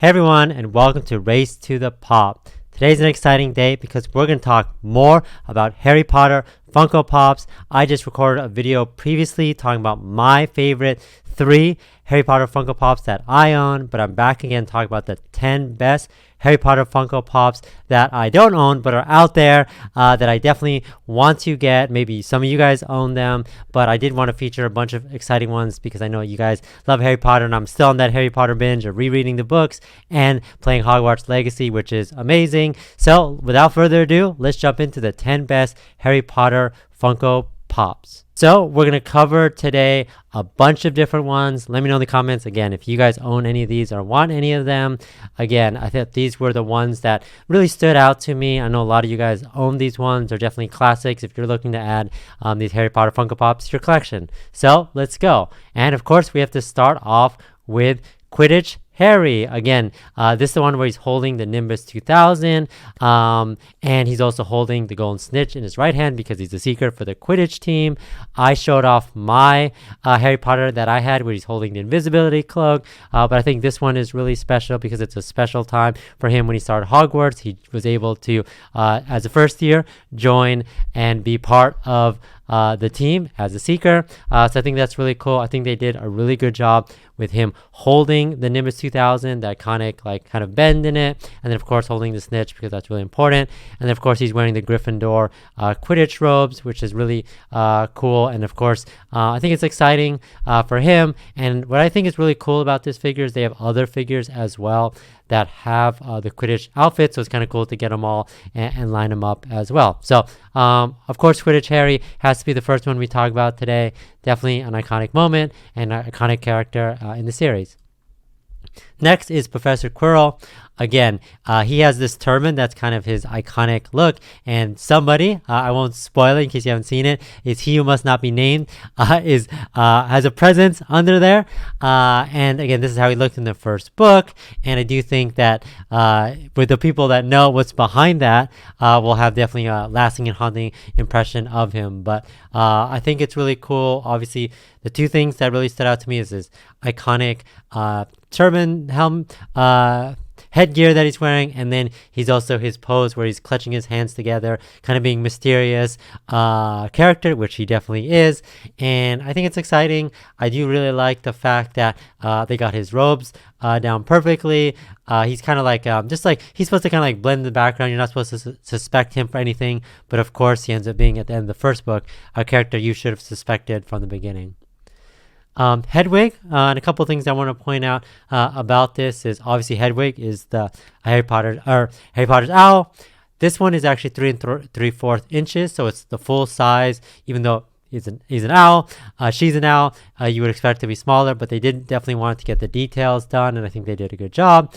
Hey everyone, and welcome to Race to the Pop. Today's an exciting day because we're going to talk more about Harry Potter Funko Pops. I just recorded a video previously talking about my favorite 3 Harry Potter Funko Pops that I own, but I'm back again talking about the 10 best Harry Potter Funko Pops that I don't own but are out there that I definitely want to get. Maybe some of you guys own them, but I did want to feature a bunch of exciting ones because I know you guys love Harry Potter, and I'm still on that Harry Potter binge of rereading the books and playing Hogwarts Legacy, which is amazing. So without further ado, let's jump into the 10 best Harry Potter Funko Pops. So we're going to cover today a bunch of different ones. Let me know in the comments again if you guys own any of these or want any of them. Again, I thought these were the ones that really stood out to me. I know a lot of you guys own these ones. They're definitely classics if you're looking to add these Harry Potter Funko Pops to your collection. So let's go. And of course, we have to start off with Quidditch Harry. Again, this is the one where he's holding the Nimbus 2000, and he's also holding the golden snitch in his right hand because he's the seeker for the Quidditch team. I showed off my Harry Potter that I had where he's holding the invisibility cloak, but I think this one is really special because it's a special time for him. When he started Hogwarts, he was able to, as a first year, join and be part of the team as a seeker. So I think that's really cool. I think they did a really good job with him holding the Nimbus 2000, the iconic kind of bend in it, and then of course holding the snitch because that's really important. And then of course he's wearing the Gryffindor Quidditch robes, which is really cool. And of course I think it's exciting for him. And what I think is really cool about this figure is they have other figures as well that have the Quidditch outfits, so it's kind of cool to get them all and line them up as well. So of course Quidditch Harry has to be the first one we talk about today. Definitely an iconic moment and an iconic character in the series. Next is Professor Quirrell. Again, he has this turban that's kind of his iconic look, and somebody, I won't spoil it in case you haven't seen it, is He Who Must Not Be Named, has a presence under there, and again, this is how he looked in the first book, and I do think that with the people that know what's behind that, will have definitely a lasting and haunting impression of him. But I think it's really cool. Obviously, the 2 things that really stood out to me is this iconic turban helm headgear that he's wearing, and then he's also his pose where he's clutching his hands together, kind of being mysterious character, which he definitely is. And I think it's exciting. I do really like the fact that they got his robes down perfectly. He's kind of like just like he's supposed to kind of like blend in the background. You're not supposed to suspect him for anything, but of course he ends up being at the end of the first book a character you should have suspected from the beginning. Hedwig, and a couple things I want to point out about this is obviously Hedwig is the Harry Potter's owl. This one is actually 3 3/4 inches, so it's the full size. Even though he's an owl, she's an owl. You would expect it to be smaller, but they did definitely want to get the details done, and I think they did a good job.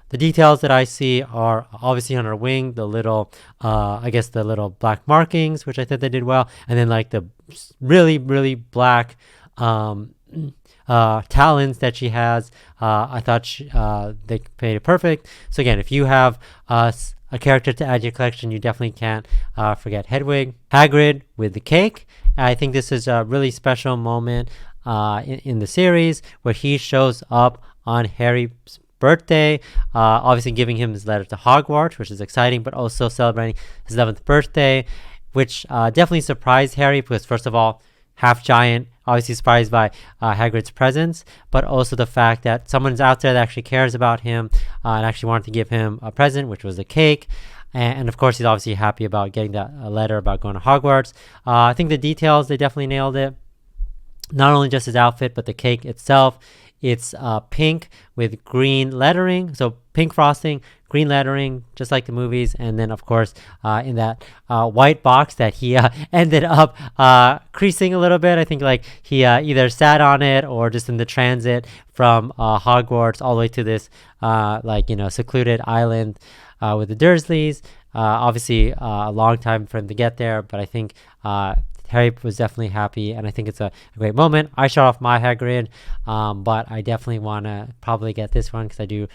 The details that I see are obviously on her wing, the little, the little black markings, which I think they did well, and then like the really, really black talons that she has. I thought they made it perfect. So again, if you have a character to add to your collection, you definitely can't forget Hedwig. Hagrid with the cake. I think this is a really special moment in the series where he shows up on Harry's birthday, obviously giving him his letter to Hogwarts, which is exciting, but also celebrating his 11th birthday, which definitely surprised Harry because first of all, half giant, obviously surprised by Hagrid's presence, but also the fact that someone's out there that actually cares about him and actually wanted to give him a present, which was a cake. And of course, he's obviously happy about getting that letter about going to Hogwarts. I think the details, they definitely nailed it. Not only just his outfit, but the cake itself. It's pink with green lettering. So pink frosting, green lettering, just like the movies. And then, of course, in that white box that he ended up creasing a little bit. I think like he either sat on it or just in the transit from Hogwarts all the way to this secluded island with the Dursleys. Obviously, a long time for him to get there. But I think Harry was definitely happy, and I think it's a great moment. I shot off my Hagrid, but I definitely want to probably get this one because I do,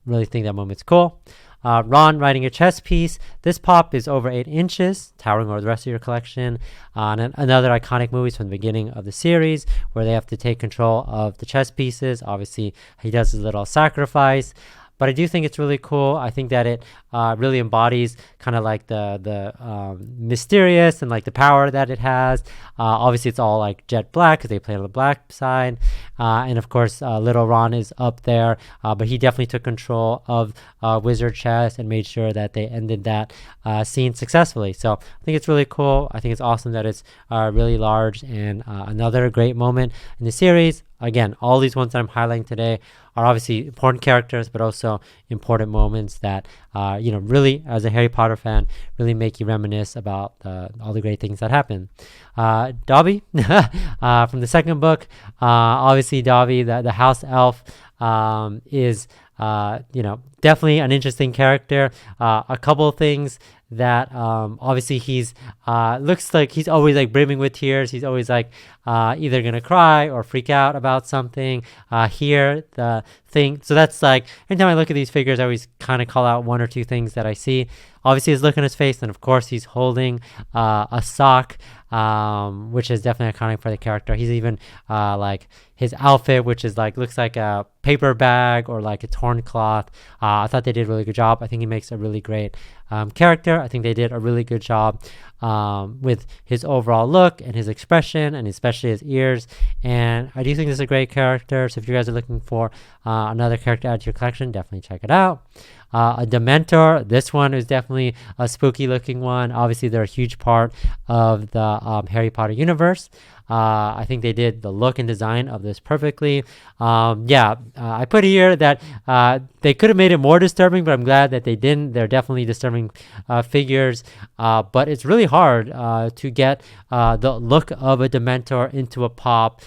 really think that moment's cool. Ron riding a chess piece. This pop is over 8 inches, towering over the rest of your collection. And another iconic movies from the beginning of the series where they have to take control of the chess pieces. Obviously, he does his little sacrifice. But I do think it's really cool. I think that it really embodies kind of like the mysterious and like the power that it has. Obviously, it's all like jet black because they play on the black side. And of course, little Ron is up there. But he definitely took control of Wizard Chess and made sure that they ended that scene successfully. So I think it's really cool. I think it's awesome that it's really large, and another great moment in the series. Again, all these ones that I'm highlighting today are obviously important characters, but also important moments that, really, as a Harry Potter fan, really make you reminisce about all the great things that happen. Dobby, from the second book, obviously Dobby, the house elf, is, definitely an interesting character. A couple of things that obviously he's looks like he's always like brimming with tears. He's always like either gonna cry or freak out about something. Here the thing, so that's like anytime I look at these figures, I always kind of call out one or two things that I see. Obviously his look on his face, and of course he's holding a sock, which is definitely iconic for the character. He's even like his outfit, which is like looks like a paper bag or like a torn cloth. I thought they did a really good job. I think he makes a really great character. I think they did a really good job with his overall look and his expression, and especially his ears. And I do think this is a great character. So if you guys are looking for another character to add to your collection, definitely check it out. A Dementor. This one is definitely a spooky looking one. Obviously, they're a huge part of the Harry Potter universe. I think they did the look and design of this perfectly. I put here that they could have made it more disturbing, but I'm glad that they didn't. They're definitely disturbing figures, but it's really hard to get the look of a Dementor into a pop.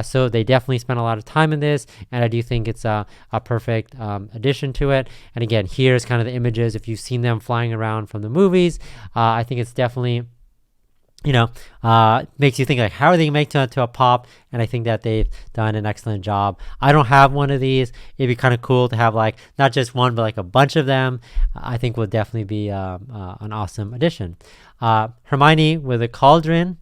So they definitely spent a lot of time in this, and I do think it's a perfect addition to it. And again, here's kind of the images. If you've seen them flying around from the movies, I think it's definitely makes you think like, how are they going to make it to a pop? And I think that they've done an excellent job. I don't have one of these. It'd be kind of cool to have like not just one, but like a bunch of them. I think will definitely be an awesome addition. Hermione with a cauldron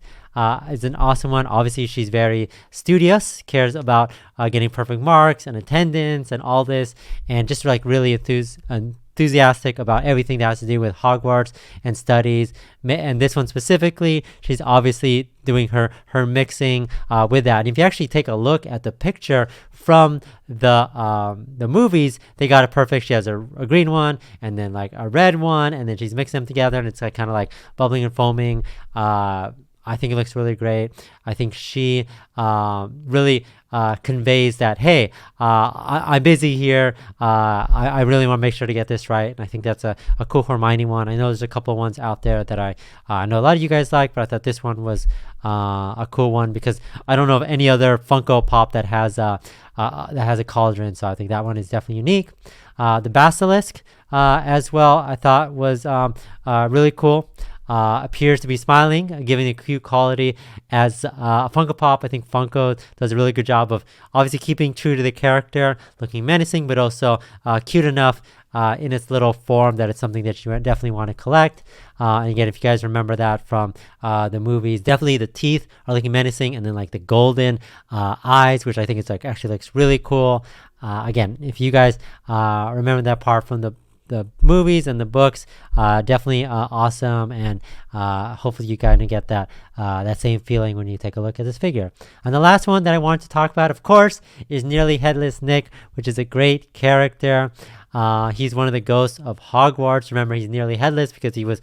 is an awesome one. Obviously, she's very studious, cares about getting perfect marks and attendance and all this, and just like really enthusiastic about everything that has to do with Hogwarts and studies. And this one specifically, she's obviously doing her mixing with that. And if you actually take a look at the picture from the movies, they got it perfect. She has a green one and then like a red one, and then she's mixing them together, and it's like kind of like bubbling and foaming. I think it looks really great. I think she really conveys that, hey, I'm busy here. I really want to make sure to get this right. And I think that's a cool Hermione one. I know there's a couple of ones out there that I know a lot of you guys like, but I thought this one was a cool one because I don't know of any other Funko Pop that has a cauldron. So I think that one is definitely unique. The Basilisk as well, I thought was really cool. Appears to be smiling, giving a cute quality as a Funko Pop. I think Funko does a really good job of obviously keeping true to the character, looking menacing, but also cute enough in its little form that it's something that you definitely want to collect. And again, if you guys remember that from the movies, definitely the teeth are looking menacing, and then like the golden eyes, which I think it's like actually looks really cool. Again, if you guys remember that part from the movies and the books, definitely awesome, and hopefully you kind of get that same feeling when you take a look at this figure. And the last one that I wanted to talk about, of course, is Nearly Headless Nick, which is a great character. He's one of the ghosts of Hogwarts. Remember, he's nearly headless because he was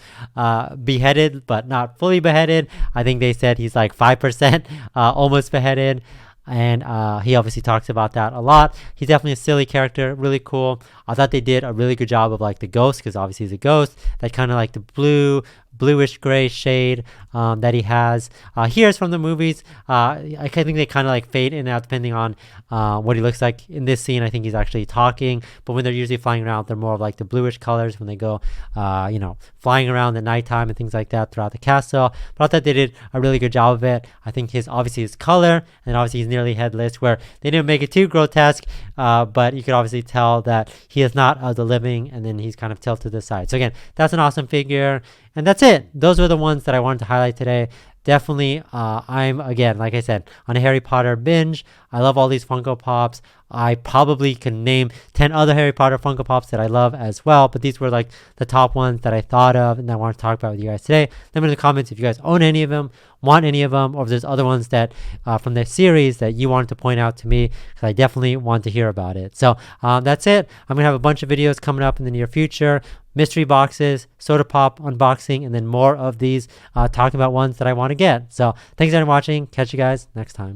beheaded, but not fully beheaded. I think they said he's like 5% almost beheaded. And he obviously talks about that a lot. He's definitely a silly character, really cool. I thought they did a really good job of like the ghost, because obviously he's a ghost, that kind of like the bluish gray shade. that he has. Here's from the movies. I think they kind of like fade in and out depending on what he looks like. In this scene, I think he's actually talking, but when they're usually flying around, they're more of like the bluish colors when they go, flying around at nighttime and things like that throughout the castle. But I thought they did a really good job of it. I think obviously his color, and obviously he's nearly headless, where they didn't make it too grotesque, but you could obviously tell that he is not of the living, and then he's kind of tilted to the side. So again, that's an awesome figure. And that's it. Those were the ones that I wanted to highlight today. Definitely, I'm, again, like I said, on a Harry Potter binge. I love all these Funko Pops. I probably can name 10 other Harry Potter Funko Pops that I love as well, but these were like the top ones that I thought of and I want to talk about with you guys today. Let me know in the comments if you guys own any of them, want any of them, or if there's other ones that from the series that you wanted to point out to me, because I definitely want to hear about it. So that's it. I'm going to have a bunch of videos coming up in the near future. Mystery boxes, soda pop unboxing, and then more of these talking about ones that I want to get. So thanks for watching. Catch you guys next time.